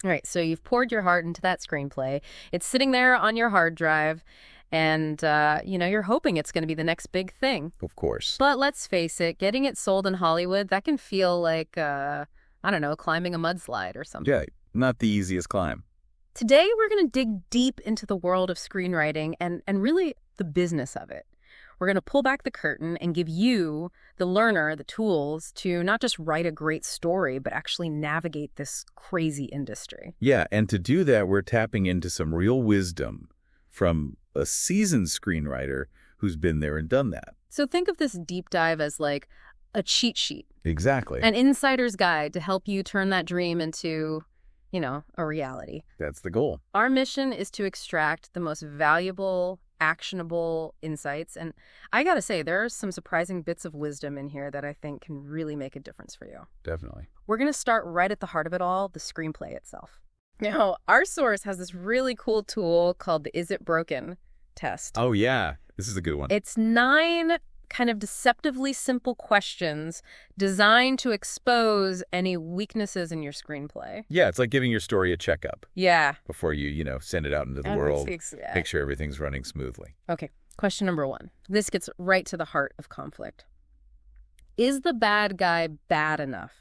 All right, so you've poured your heart into that screenplay. It's sitting there on your hard drive, and, you're hoping it's going to be the next big thing. Of course. But let's face it, getting it sold in Hollywood, that can feel like, I don't know, climbing a mudslide or something. Yeah, not the easiest climb. Today, we're going to dig deep into the world of screenwriting and really the business of it. We're going to pull back the curtain and give you, the learner, the tools to not just write a great story, but actually navigate this crazy industry. Yeah, and to do that, we're tapping into some real wisdom from a seasoned screenwriter who's been there and done that. So think of this deep dive as like a cheat sheet, Exactly. an insider's guide to help you turn that dream into, a reality. That's the goal. Our mission is to extract the most valuable, actionable insights. And I gotta say, there are some surprising bits of wisdom in here that I think can really make a difference for you. Definitely. We're gonna start right at the heart of it all, the screenplay itself. Now, our source has this really cool tool called the Is It Broken test. Oh, yeah. This is a good one. It's 9 kind of deceptively simple questions designed to expose any weaknesses in your screenplay. Yeah, it's like giving your story a checkup Yeah. before you, send it out into the world. Make sure everything's running smoothly. Okay, question number 1. This gets right to the heart of conflict. Is the bad guy bad enough?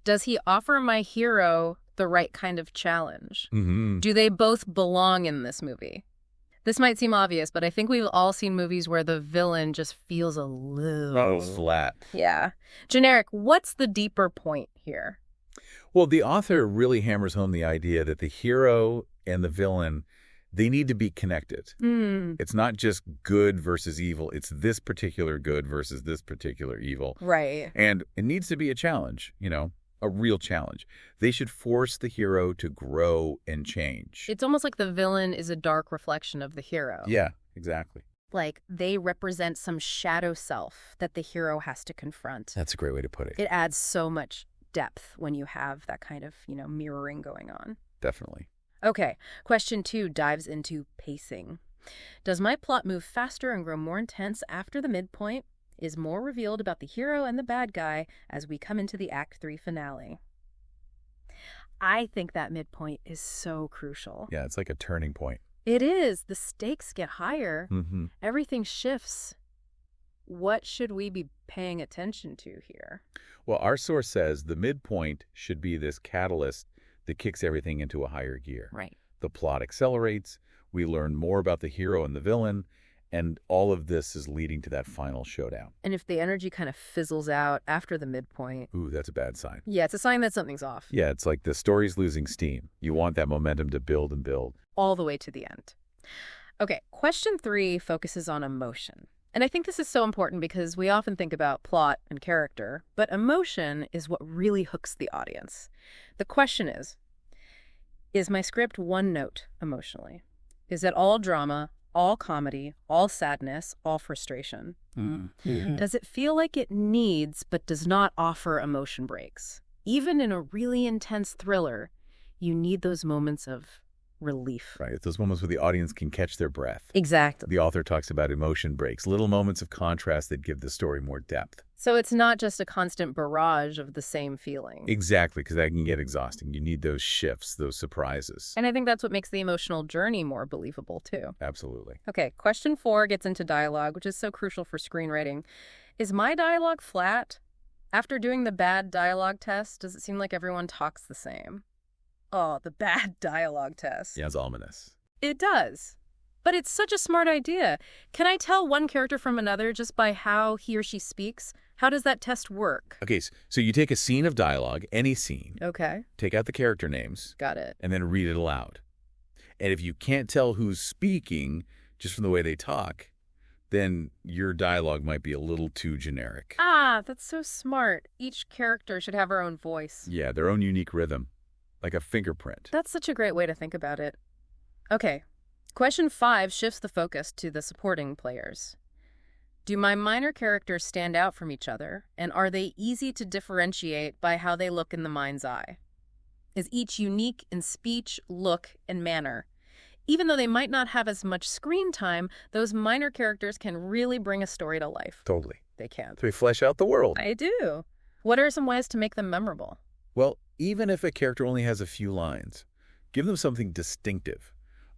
Does he offer my hero the right kind of challenge? Mm-hmm. Do they both belong in this movie? This might seem obvious, but I think we've all seen movies where the villain just feels a little... flat. Yeah. Generic, what's the deeper point here? Well, the author really hammers home the idea that the hero and the villain, they need to be connected. It's not just good versus evil. It's this particular good versus this particular evil. Right. And it needs to be a challenge, a real challenge. They should force the hero to grow and change. It's almost like the villain is a dark reflection of the hero. Yeah, exactly. Like they represent some shadow self that the hero has to confront. That's a great way to put it. It adds so much depth when you have that kind of, mirroring going on. Definitely. Okay, question 2 dives into pacing. Does my plot move faster and grow more intense after the midpoint? Is more revealed about the hero and the bad guy as we come into the Act 3 finale? I think that midpoint is so crucial. Yeah, it's like a turning point. It is. The stakes get higher. Mm-hmm. Everything shifts. What should we be paying attention to here? Well, our source says the midpoint should be this catalyst that kicks everything into a higher gear. Right. The plot accelerates, we learn more about the hero and the villain, and all of this is leading to that final showdown. And if the energy kind of fizzles out after the midpoint... Ooh, that's a bad sign. Yeah, it's a sign that something's off. Yeah, it's like the story's losing steam. You want that momentum to build and build. All the way to the end. Okay, question 3 focuses on emotion. And I think this is so important because we often think about plot and character, but emotion is what really hooks the audience. The question is my script one note emotionally? Is it all drama, all comedy, all sadness, all frustration? Mm-hmm. Does it feel like it needs but does not offer emotion breaks? Even in a really intense thriller, you need those moments of relief. Right, those moments where the audience can catch their breath. Exactly. The author talks about emotion breaks, little moments of contrast that give the story more depth. So it's not just a constant barrage of the same feeling. Exactly, because that can get exhausting. You need those shifts, those surprises. And I think that's what makes the emotional journey more believable, too. Absolutely. Okay, question 4 gets into dialogue, which is so crucial for screenwriting. Is my dialogue flat? After doing the bad dialogue test, does it seem like everyone talks the same? Oh, the bad dialogue test. Yeah, it's ominous. It does. But it's such a smart idea. Can I tell one character from another just by how he or she speaks? How does that test work? Okay, so you take a scene of dialogue, any scene, Okay. take out the character names, Got it. and then read it aloud. And if you can't tell who's speaking just from the way they talk, then your dialogue might be a little too generic. Ah, that's so smart. Each character should have her own voice. Yeah, their own unique rhythm, like a fingerprint. That's such a great way to think about it. Okay. Question 5 shifts the focus to the supporting players. Do my minor characters stand out from each other, and are they easy to differentiate by how they look in the mind's eye? Is each unique in speech, look, and manner? Even though they might not have as much screen time, those minor characters can really bring a story to life. Totally. They can. So we flesh out the world. I do. What are some ways to make them memorable? Well, even if a character only has a few lines, Give them something distinctive,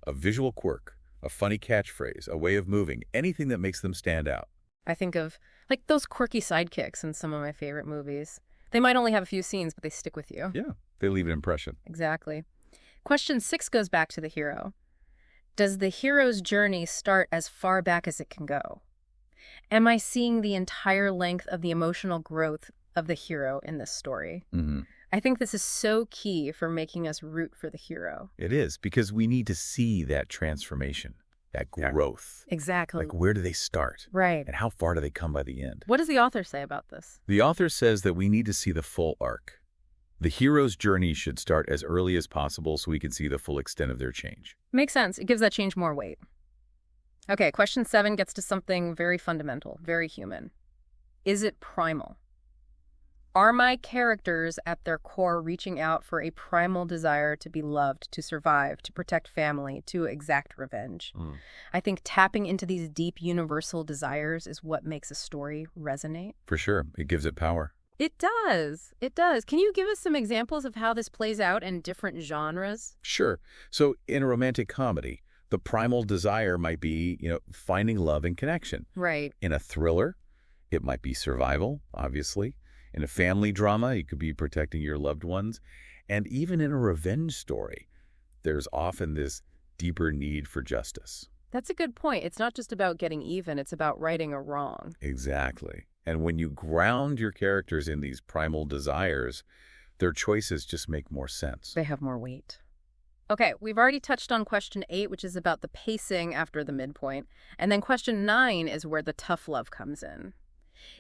a visual quirk, a funny catchphrase, a way of moving, anything that makes them stand out. I think of, like, those quirky sidekicks in some of my favorite movies. They might only have a few scenes, but they stick with you. Yeah, they leave an impression. Exactly. Question 6 goes back to the hero. Does the hero's journey start as far back as it can go? Am I seeing the entire length of the emotional growth of the hero in this story? Mm-hmm. I think this is so key for making us root for the hero. It is, because we need to see that transformation, that growth. Exactly. Like, where do they start? Right. And how far do they come by the end? What does the author say about this? The author says that we need to see the full arc. The hero's journey should start as early as possible so we can see the full extent of their change. Makes sense. It gives that change more weight. Okay, question 7 gets to something very fundamental, very human. Is it primal? Are my characters at their core reaching out for a primal desire to be loved, to survive, to protect family, to exact revenge? I think tapping into these deep universal desires is what makes a story resonate. For sure. It gives it power. It does. It does. Can you give us some examples of how this plays out in different genres? Sure. So in a romantic comedy, the primal desire might be, finding love and connection. Right. In a thriller, it might be survival, obviously. In a family drama, you could be protecting your loved ones. And even in a revenge story, there's often this deeper need for justice. That's a good point. It's not just about getting even, it's about righting a wrong. Exactly. And when you ground your characters in these primal desires, their choices just make more sense. They have more weight. Okay, we've already touched on question 8, which is about the pacing after the midpoint. And then question 9 is where the tough love comes in.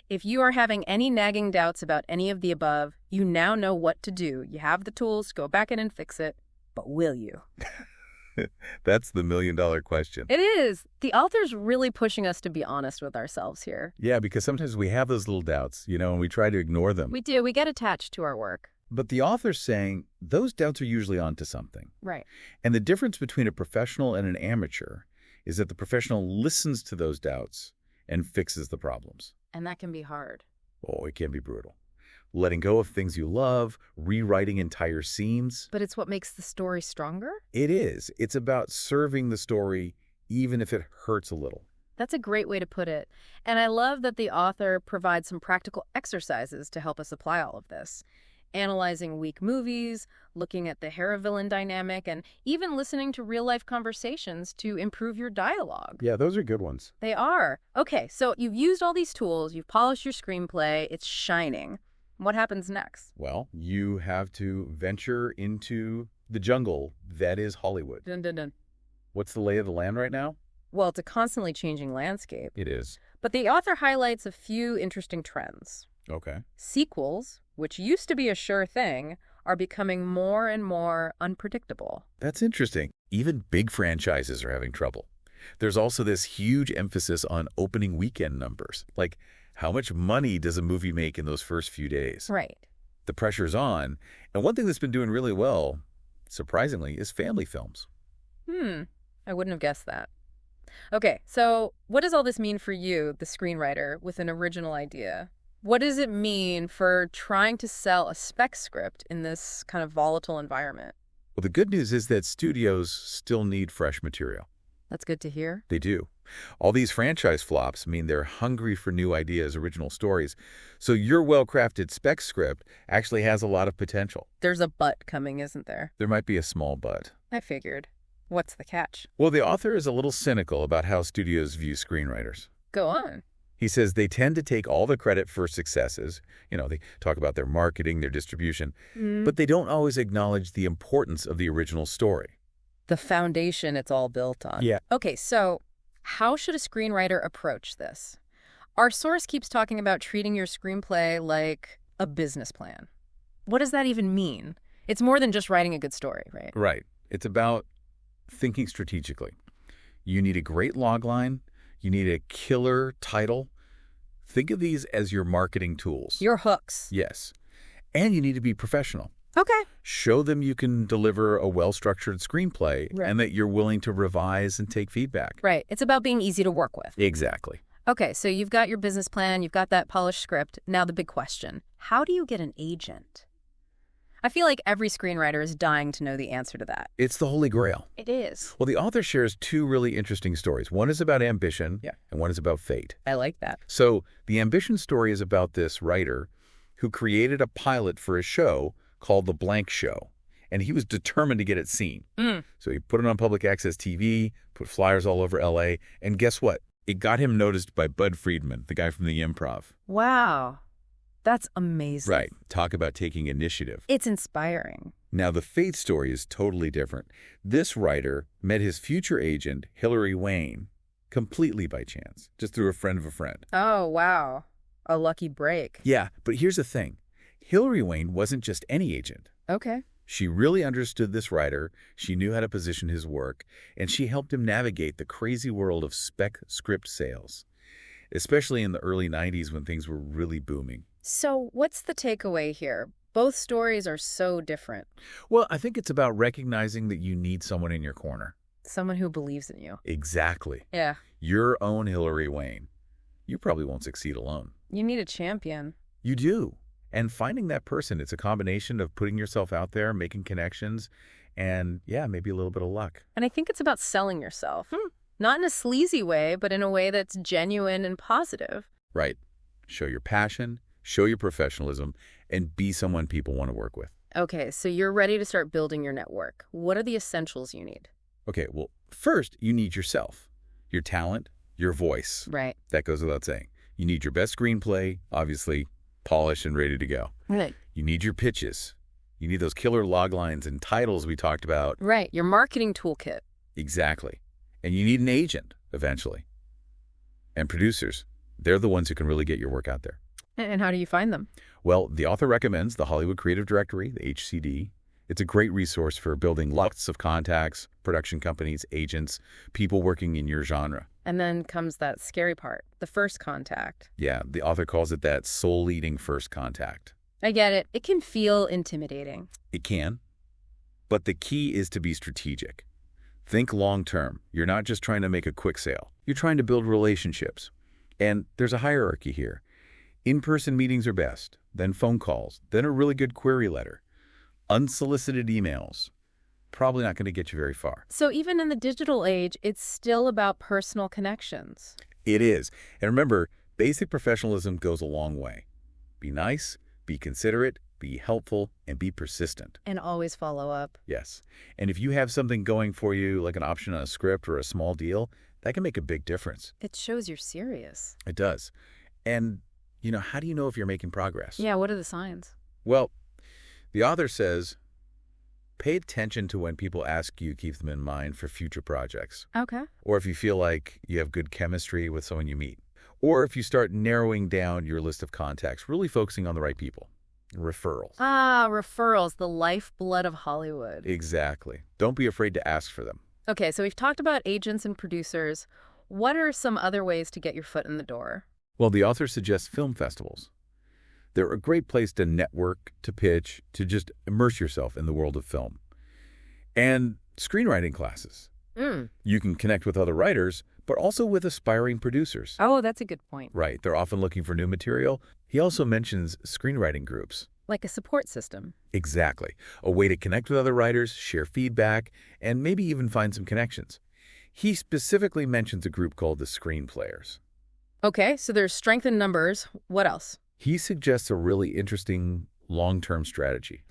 If you are having any nagging doubts about any of the above, you now know what to do. You have the tools to go back in and fix it, but will you? That's the million-dollar question. It is. The author's really pushing us to be honest with ourselves here. Yeah, because sometimes we have those little doubts, and we try to ignore them. We do. We get attached to our work. But the author's saying those doubts are usually onto something. Right. And the difference between a professional and an amateur is that the professional listens to those doubts and fixes the problems. And that can be hard. Oh, it can be brutal. Letting go of things you love, rewriting entire scenes. But it's what makes the story stronger? It is. It's about serving the story even if it hurts a little. That's a great way to put it. And I love that the author provides some practical exercises to help us apply all of this. Analyzing weak movies, looking at the hero-villain dynamic, and even listening to real-life conversations to improve your dialogue. Yeah, those are good ones. They are. Okay, so you've used all these tools, you've polished your screenplay, it's shining. What happens next? Well, you have to venture into the jungle that is Hollywood. Dun, dun, dun. What's the lay of the land right now? Well, it's a constantly changing landscape. It is. But the author highlights a few interesting trends. Okay. Sequels, which used to be a sure thing, are becoming more and more unpredictable. That's interesting. Even big franchises are having trouble. There's also this huge emphasis on opening weekend numbers. Like, how much money does a movie make in those first few days? Right. The pressure's on. And one thing that's been doing really well, surprisingly, is family films. I wouldn't have guessed that. Okay, so what does all this mean for you, the screenwriter, with an original idea? What does it mean for trying to sell a spec script in this kind of volatile environment? Well, the good news is that studios still need fresh material. That's good to hear. They do. All these franchise flops mean they're hungry for new ideas, original stories. So your well-crafted spec script actually has a lot of potential. There's a but coming, isn't there? There might be a small but. I figured. What's the catch? Well, the author is a little cynical about how studios view screenwriters. Go on. He says they tend to take all the credit for successes. They talk about their marketing, their distribution, but they don't always acknowledge the importance of the original story. The foundation it's all built on. Yeah. Okay, so how should a screenwriter approach this? Our source keeps talking about treating your screenplay like a business plan. What does that even mean? It's more than just writing a good story, right? Right. It's about thinking strategically. You need a great logline. You need a killer title. Think of these as your marketing tools. Your hooks. Yes. And you need to be professional. Okay. Show them you can deliver a well-structured screenplay and that you're willing to revise and take feedback. Right. It's about being easy to work with. Exactly. Okay, so you've got your business plan, you've got that polished script. Now the big question, how do you get an agent? I feel like every screenwriter is dying to know the answer to that. It's the Holy Grail. It is. Well, the author shares two really interesting stories. One is about ambition, and one is about fate. I like that. So the ambition story is about this writer who created a pilot for a show called The Blank Show, and he was determined to get it seen. So he put it on public access TV, put flyers all over L.A., and guess what? It got him noticed by Bud Friedman, the guy from the Improv. Wow. That's amazing. Right. Talk about taking initiative. It's inspiring. Now, the fate story is totally different. This writer met his future agent, Hilary Wayne, completely by chance, just through a friend of a friend. Oh, wow. A lucky break. Yeah, but here's the thing. Hilary Wayne wasn't just any agent. Okay. She really understood this writer, she knew how to position his work, and she helped him navigate the crazy world of spec script sales, especially in the early 90s when things were really booming. So what's the takeaway here? Both stories are so different. Well, I think it's about recognizing that you need someone in your corner. Someone who believes in you. Exactly. Yeah. Your own Hilary Wayne. You probably won't succeed alone. You need a champion. You do. And finding that person, it's a combination of putting yourself out there, making connections, and yeah, maybe a little bit of luck. And I think it's about selling yourself. Not in a sleazy way, but in a way that's genuine and positive. Right. Show your passion, show your professionalism, and be someone people want to work with. Okay, so you're ready to start building your network. What are the essentials you need? Okay, well, first, you need yourself, your talent, your voice. Right. That goes without saying. You need your best screenplay, obviously, polished and ready to go. Right. You need your pitches. You need those killer log lines and titles we talked about. Right, your marketing toolkit. Exactly. And you need an agent, eventually. And producers, they're the ones who can really get your work out there. And how do you find them? Well, the author recommends the Hollywood Creative Directory, the HCD. It's a great resource for building lots of contacts, production companies, agents, people working in your genre. And then comes that scary part, the first contact. Yeah, the author calls it that soul-eating first contact. I get it. It can feel intimidating. It can. But the key is to be strategic. Think long-term. You're not just trying to make a quick sale. You're trying to build relationships. And there's a hierarchy here. In-person meetings are best, then phone calls, then a really good query letter. Unsolicited emails, probably not going to get you very far. So even in the digital age, it's still about personal connections. It is. And remember, basic professionalism goes a long way. Be nice, be considerate, be helpful, and be persistent. And always follow up. Yes. And if you have something going for you, like an option on a script or a small deal, that can make a big difference. It shows you're serious. It does. And, how do you know if you're making progress? Yeah, what are the signs? Well, the author says, pay attention to when people ask you, keep them in mind for future projects. Okay. Or if you feel like you have good chemistry with someone you meet. Or if you start narrowing down your list of contacts, really focusing on the right people. Referrals. Ah, referrals, the lifeblood of Hollywood. Exactly. Don't be afraid to ask for them. Okay, so we've talked about agents and producers. What are some other ways to get your foot in the door? Well, the author suggests film festivals. They're a great place to network, to pitch, to just immerse yourself in the world of film. And screenwriting classes. You can connect with other writers, but also with aspiring producers. Oh, that's a good point. Right. They're often looking for new material. He also mentions screenwriting groups. Like a support system. Exactly. A way to connect with other writers, share feedback, and maybe even find some connections. He specifically mentions a group called the Screen Players. Okay, so there's strength in numbers. What else? He suggests a really interesting long-term strategy.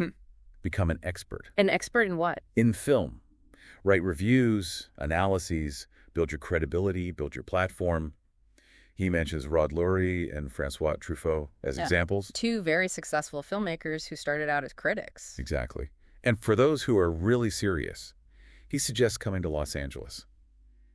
Become an expert. An expert in what? In film. Write reviews, analyses, build your credibility, build your platform. He mentions Rod Lurie and Francois Truffaut as examples. Two very successful filmmakers who started out as critics. Exactly. And for those who are really serious, he suggests coming to Los Angeles.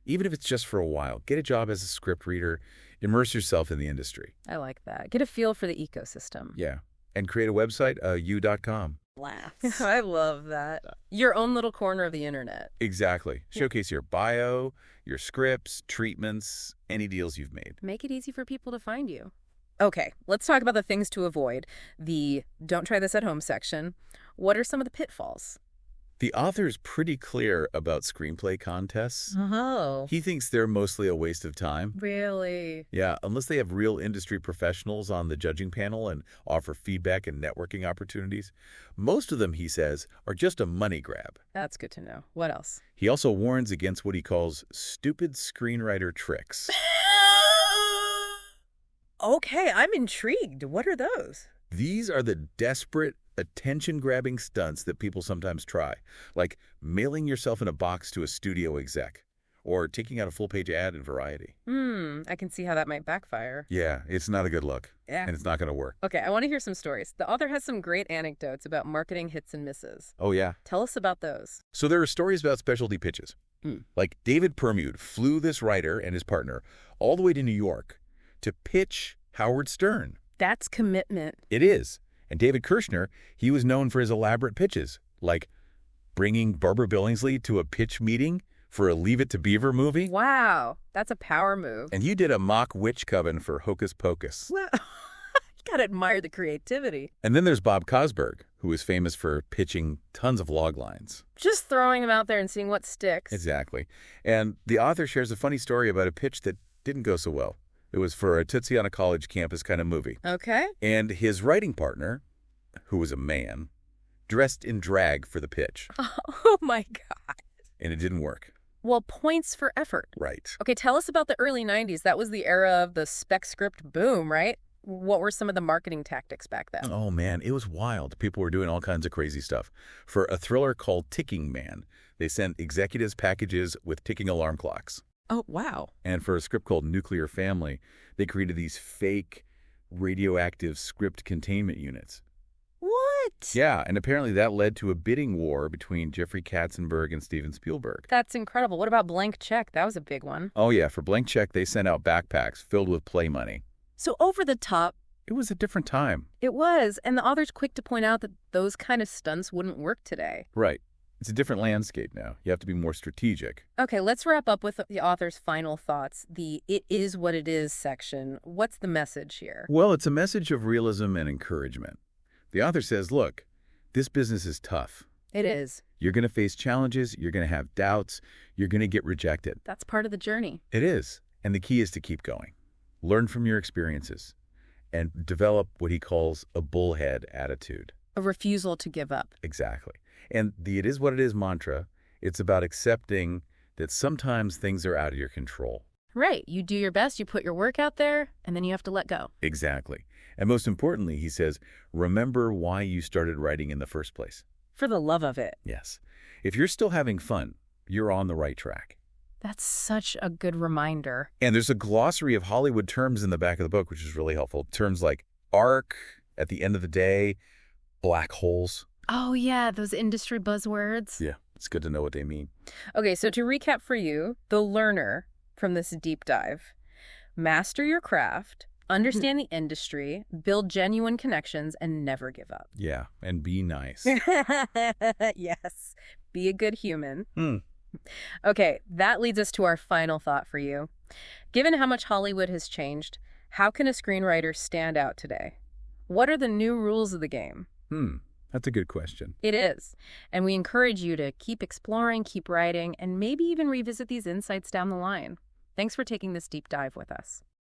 Even if it's just for a while, get a job as a script reader, immerse yourself in the industry. I like that. Get a feel for the ecosystem. Yeah. And create a website, you.com. Laughs. I love that. Your own little corner of the internet. Exactly. Showcase your bio, your scripts, treatments, any deals you've made. Make it easy for people to find you. Okay, let's talk about the things to avoid. The don't try this at home section. What are some of the pitfalls? The author's pretty clear about screenplay contests. Oh, He thinks they're mostly a waste of time. really? Yeah, unless they have real industry professionals on the judging panel and offer feedback and networking opportunities. Most of them, he says, are just a money grab. That's good to know. What else? He also warns against what he calls stupid screenwriter tricks. Okay, I'm intrigued. What are those? These are the desperate, attention-grabbing stunts that people sometimes try, like mailing yourself in a box to a studio exec, or taking out a full-page ad in Variety. I can see how that might backfire. Yeah, it's not a good look, Yeah. and it's not going to work. Okay, I want to hear some stories. The author has some great anecdotes about marketing hits and misses. Oh, yeah. Tell us about those. So there are stories about specialty pitches. Hmm. Like David Permude flew this writer and his partner all the way to New York to pitch Howard Stern. That's commitment. It is. And David Kirshner, he was known for his elaborate pitches, like bringing Barbara Billingsley to a pitch meeting for a Leave It to Beaver movie. Wow, that's a power move. And you did a mock witch coven for Hocus Pocus. Well, you gotta admire the creativity. And then there's Bob Cosberg, who is famous for pitching tons of log lines. Just throwing them out there and seeing what sticks. Exactly. And the author shares a funny story about a pitch that didn't go so well. It was for a Tootsie on a college campus kind of movie. Okay. And his writing partner, who was a man, dressed in drag for the pitch. Oh my God. And it didn't work. Well, points for effort. Right. Okay, tell us about the early 90s. That was the era of the spec script boom, right? What were some of the marketing tactics back then? Oh, man, it was wild. People were doing all kinds of crazy stuff. For a thriller called Ticking Man, they sent executives packages with ticking alarm clocks. Oh, wow. And for a script called Nuclear Family, they created these fake radioactive script containment units. What? Yeah, and apparently that led to a bidding war between Jeffrey Katzenberg and Steven Spielberg. That's incredible. What about Blank Check? That was a big one. Oh, yeah, for Blank Check, they sent out backpacks filled with play money. So over the top, It was a different time. it was. And the author's quick to point out that those kind of stunts wouldn't work today. Right. It's a different landscape now. You have to be more strategic. Okay, let's wrap up with the author's final thoughts. The "it is what it is" section. What's the message here? Well, it's a message of realism and encouragement. The author says, look, this business is tough. It is. You're going to face challenges. You're going to have doubts. You're going to get rejected. That's part of the journey. It is. And the key is to keep going. Learn from your experiences and develop what he calls a bullhead attitude. A refusal to give up. Exactly. And the "it is what it is" mantra, it's about accepting that sometimes things are out of your control. Right. You do your best, you put your work out there, and then you have to let go. Exactly. And most importantly, he says, remember why you started writing in the first place. For the love of it. Yes. If you're still having fun, you're on the right track. That's such a good reminder. And there's a glossary of Hollywood terms in the back of the book, which is really helpful. Terms like arc, at the end of the day, black holes. Oh, yeah, those industry buzzwords. Yeah, it's good to know what they mean. Okay, so to recap for you, the learner from this deep dive: master your craft, understand the industry, build genuine connections, and never give up. Yeah, and be nice. Yes, be a good human. Hmm. Okay, that leads us to our final thought for you. Given how much Hollywood has changed, how can a screenwriter stand out today? What are the new rules of the game? That's a good question. It is. And we encourage you to keep exploring, keep writing, and maybe even revisit these insights down the line. Thanks for taking this deep dive with us.